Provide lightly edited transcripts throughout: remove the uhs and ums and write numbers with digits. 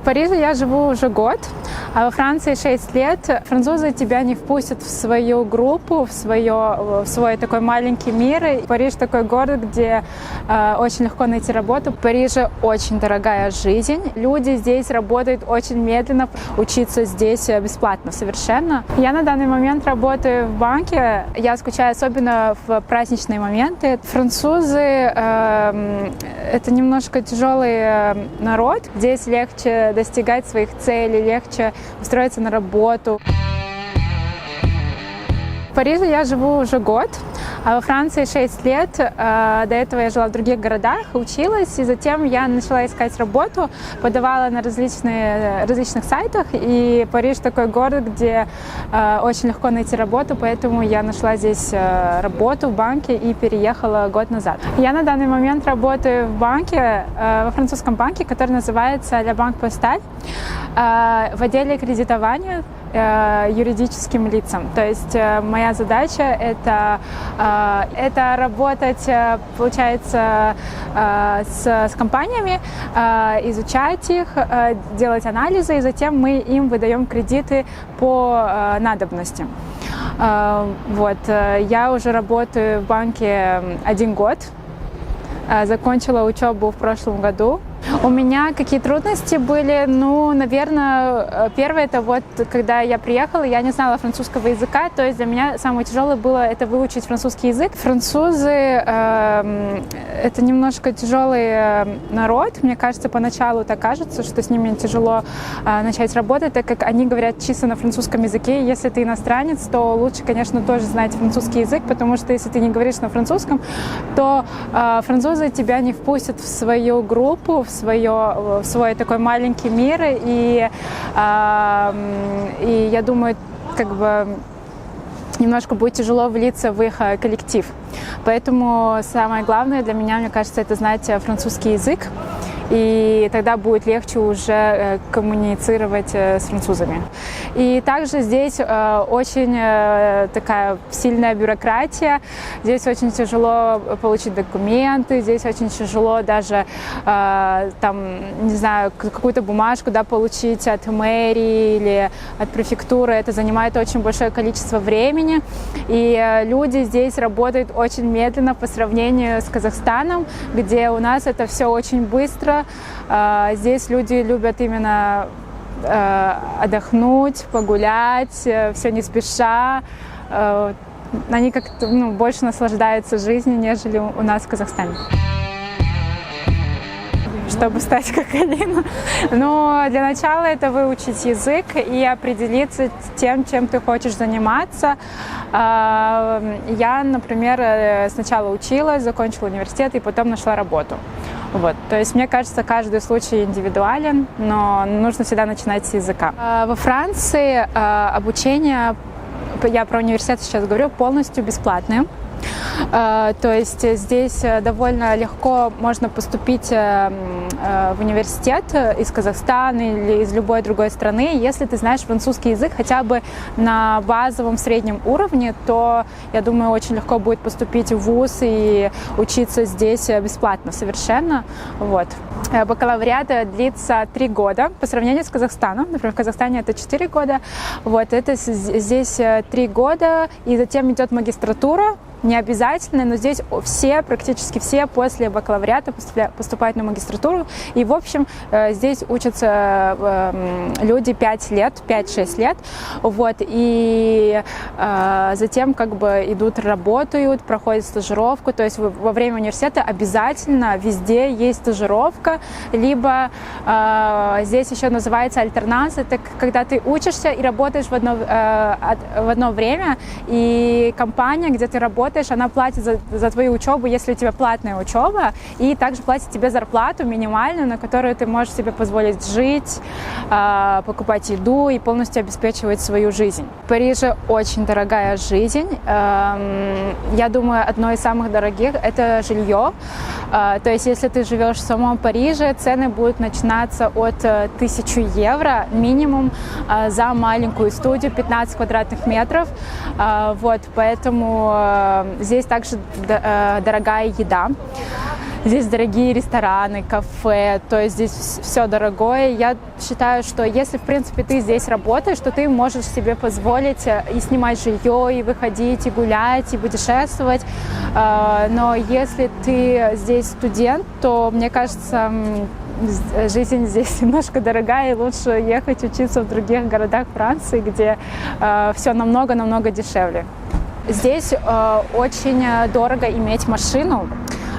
В Париже я живу уже год, а во Франции 6 лет. Французы тебя не впустят в свою группу, в свой такой маленький мир. И Париж такой город, где очень легко найти работу. В Париже очень дорогая жизнь. Люди здесь работают очень медленно. Учиться здесь бесплатно совершенно. Я на данный момент работаю в банке. Я скучаю особенно в праздничные моменты. Французы это немножко тяжелый народ. Здесь легче достигать своих целей, легче устроиться на работу. В Париже я живу уже год, а во Франции 6 лет. До этого я жила в других городах, училась, и затем я начала искать работу, подавала на различных сайтах, и Париж такой город, где очень легко найти работу, поэтому я нашла здесь работу в банке и переехала год назад. Я на данный момент работаю в банке, во французском банке, который называется La Banque Postale, в отделе кредитования юридическим лицам. То есть моя задача это работать, получается, с компаниями, изучать их, делать анализы, и затем мы им выдаем кредиты по надобности. Вот. Я уже работаю в банке 1 год. Закончила учебу в прошлом году. У меня какие трудности были? Ну, наверное, первое, это вот, когда я приехала, я не знала французского языка, то есть для меня самое тяжелое было это выучить французский язык. Французы это немножко тяжелый народ, мне кажется, поначалу так кажется, что с ними тяжело начать работать, так как они говорят чисто на французском языке. Если ты иностранец, то лучше, конечно, тоже знать французский язык, потому что если ты не говоришь на французском, то французы тебя не впустят в свою группу, в свой такой маленький мир, и я думаю, как бы немножко будет тяжело влиться в их коллектив. Поэтому самое главное для меня, мне кажется, это знать французский язык, и тогда будет легче уже коммуницировать с французами. И также здесь очень такая сильная бюрократия, здесь очень тяжело получить документы, здесь очень тяжело даже, там, не знаю, какую-то бумажку, да, получить от мэрии или от префектуры. Это занимает очень большое количество времени, и люди здесь работают очень медленно по сравнению с Казахстаном, где у нас это все очень быстро. Здесь люди любят именно отдохнуть, погулять, все не спеша. Они как-то больше наслаждаются жизнью, нежели у нас в Казахстане. Чтобы стать как Алина. Но для начала это выучить язык и определиться тем, чем ты хочешь заниматься. Я, например, сначала училась, закончила университет и потом нашла работу. Вот. То есть, мне кажется, каждый случай индивидуален, но нужно всегда начинать с языка. Во Франции обучение, я про университет сейчас говорю, полностью бесплатное. То есть здесь довольно легко можно поступить в университет из Казахстана или из любой другой страны. Если ты знаешь французский язык хотя бы на базовом среднем уровне, то, я думаю, очень легко будет поступить в вуз и учиться здесь бесплатно совершенно. Вот. Бакалавриат длится 3 года по сравнению с Казахстаном. Например, в Казахстане это 4 года. Вот. Это здесь 3 года, и затем идет магистратура. Не обязательно, но здесь практически все после бакалавриата поступают на магистратуру. И, в общем, здесь учатся люди 5-6 лет. Вот, и затем как бы идут, работают, проходят стажировку. То есть во время университета обязательно везде есть стажировка. Либо здесь еще называется альтернанс. Это когда ты учишься и работаешь в одно время. И компания, где ты работаешь, она платит за твою учебу, если у тебя платная учеба, и также платит тебе зарплату минимальную, на которую ты можешь себе позволить жить, покупать еду и полностью обеспечивать свою жизнь. В Париже очень дорогая жизнь. Я думаю, одно из самых дорогих – это жилье. То есть, если ты живешь в самом Париже, цены будут начинаться от 1000 евро минимум за маленькую студию, 15 квадратных метров. Вот, поэтому здесь также дорогая еда. здесь дорогие рестораны, кафе, то есть здесь все дорогое. Я считаю, что если, в принципе, ты здесь работаешь, то ты можешь себе позволить и снимать жилье, и выходить, и гулять, и путешествовать. Но если ты здесь студент, то, мне кажется, жизнь здесь немножко дорогая, и лучше ехать учиться в других городах Франции, где все намного-намного дешевле. Здесь очень дорого иметь машину,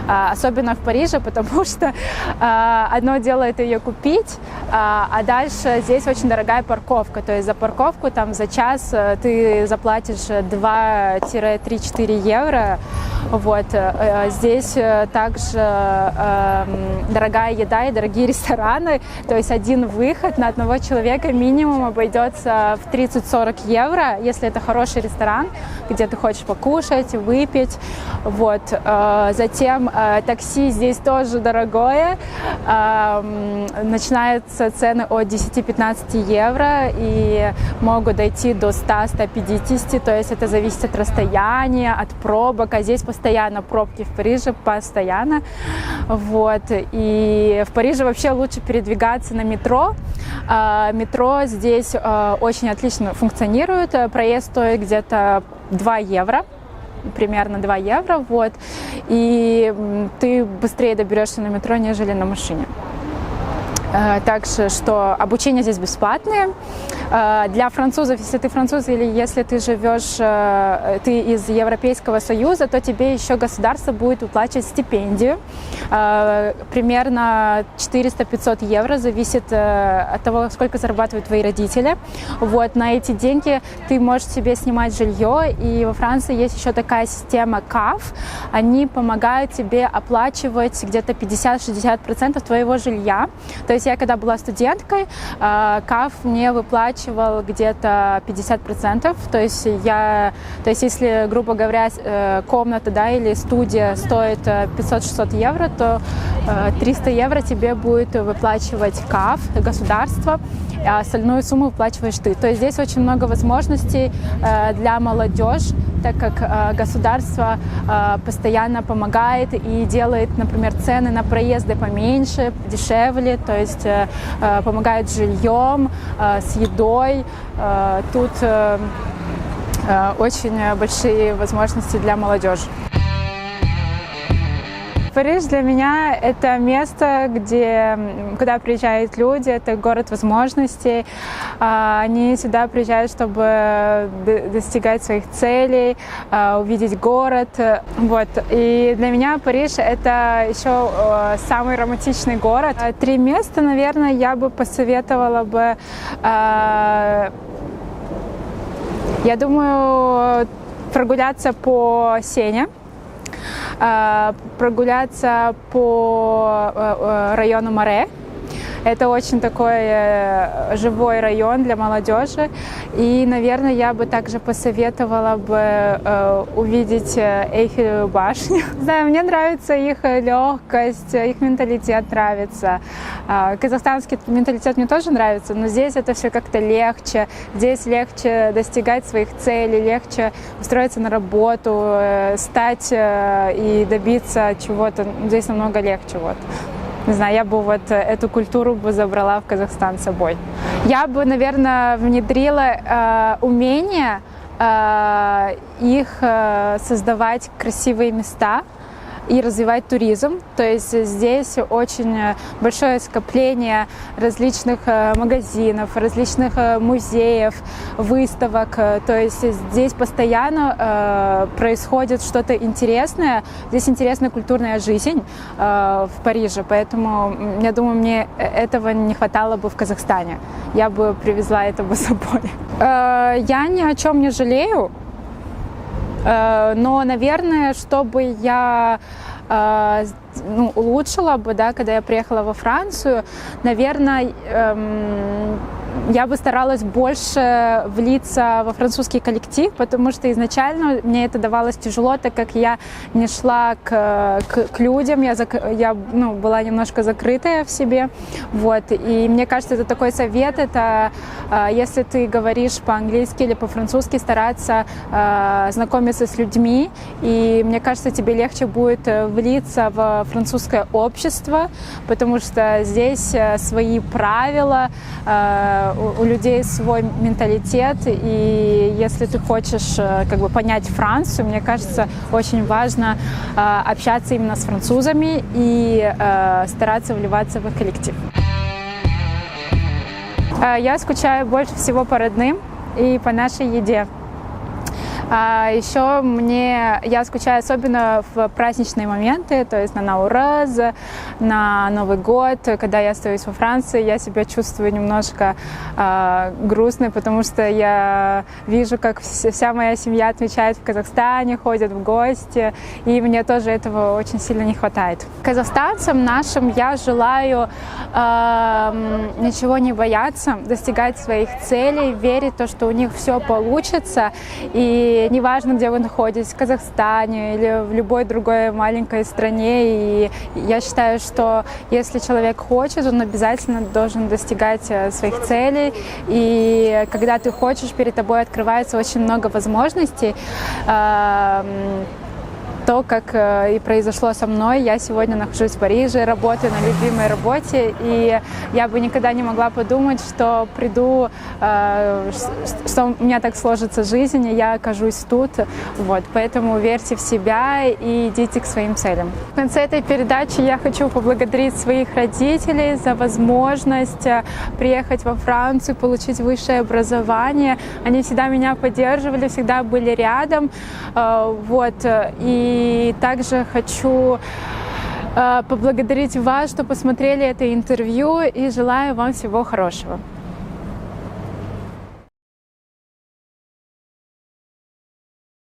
особенно в Париже, потому что одно дело это ее купить, а дальше здесь очень дорогая парковка. То есть за парковку там за час ты заплатишь 2-3-4 евро. Вот. Здесь также дорогая еда и дорогие рестораны. То есть один выход на одного человека минимум обойдется в 30-40 евро, если это хороший ресторан, где ты хочешь покушать, выпить. Вот. Затем такси здесь тоже дорогое. Начинаются цены от 10-15 евро и могут дойти до 100-150. То есть это зависит от расстояния, от пробок. А здесь постоянно пробки в Париже, постоянно. Вот. И в Париже вообще лучше передвигаться на метро. Метро здесь очень отлично функционирует. Проезд стоит где-то 2 евро. Примерно 2 евро, вот, и ты быстрее доберешься на метро, нежели на машине. Также, что обучение здесь бесплатное. Для французов, если ты француз или если ты живешь, ты из Европейского Союза, то тебе еще государство будет выплачивать стипендию. Примерно 400-500 евро, зависит от того, сколько зарабатывают твои родители. Вот, на эти деньги ты можешь себе снимать жилье, и во Франции есть еще такая система CAF. Они помогают тебе оплачивать где-то 50-60% твоего жилья. То есть я когда была студенткой, CAF мне выплачивал где-то 50%. То есть если, грубо говоря, комната, да, или студия стоит 500-600 евро, то 300 евро тебе будет выплачивать CAF, государство, а остальную сумму выплачиваешь ты. То есть здесь очень много возможностей для молодежи, так как государство постоянно помогает и делает, например, цены на проезды поменьше, дешевле, то есть помогает с жильем, с едой. Тут очень большие возможности для молодежи. Париж для меня – это место, куда приезжают люди, это город возможностей. Они сюда приезжают, чтобы достигать своих целей, увидеть город. Вот. И для меня Париж – это еще самый романтичный город. 3 места, наверное, я бы посоветовала бы. Я думаю, прогуляться по Сене. Прогуляться по району Маре. Это очень такой живой район для молодежи. И, наверное, я бы также посоветовала бы увидеть Эйфелевую башню. Не знаю, мне нравится их легкость, их менталитет нравится. Казахстанский менталитет мне тоже нравится, но здесь это все как-то легче. Здесь легче достигать своих целей, легче устроиться на работу, стать и добиться чего-то. Здесь намного легче. Вот. Не знаю, я бы вот эту культуру бы забрала в Казахстан с собой. Я бы, наверное, внедрила умение их создавать красивые места и развивать туризм. То есть здесь очень большое скопление различных магазинов, различных музеев, выставок. То есть здесь постоянно происходит что-то интересное. Здесь интересная культурная жизнь в Париже. Поэтому, я думаю, мне этого не хватало бы в Казахстане. Я бы привезла это бы с собой. Я ни о чем не жалею. Но, наверное, чтобы я улучшила бы, да, когда я приехала во Францию, наверное, я бы старалась больше влиться во французский коллектив, потому что изначально мне это давалось тяжело, так как я не шла к людям, я была немножко закрытая в себе. Вот. И мне кажется, это такой совет, это если ты говоришь по-английски или по-французски, стараться знакомиться с людьми. И мне кажется, тебе легче будет влиться в французское общество, потому что здесь свои правила, у людей свой менталитет, и если ты хочешь как бы понять Францию, мне кажется, очень важно общаться именно с французами и стараться вливаться в их коллектив. Я скучаю больше всего по родным и по нашей еде. Еще я скучаю особенно в праздничные моменты, то есть на Наурыз, на Новый год. Когда я остаюсь во Франции, я себя чувствую немножко грустной, потому что я вижу, как вся моя семья отмечает в Казахстане, ходят в гости, и мне тоже этого очень сильно не хватает. Казахстанцам нашим я желаю ничего не бояться, достигать своих целей, верить в то, что у них все получится, и неважно, где вы находитесь, в Казахстане или в любой другой маленькой стране. И я считаю, что если человек хочет, он обязательно должен достигать своих целей. И когда ты хочешь, перед тобой открывается очень много возможностей. То, как и произошло со мной. Я сегодня нахожусь в Париже, работаю на любимой работе, и я бы никогда не могла подумать, что приду, что у меня так сложится жизнь, и я окажусь тут. Вот. Поэтому верьте в себя и идите к своим целям. В конце этой передачи я хочу поблагодарить своих родителей за возможность приехать во Францию, получить высшее образование. Они всегда меня поддерживали, всегда были рядом. Вот. И также хочу поблагодарить вас, что посмотрели это интервью, и желаю вам всего хорошего.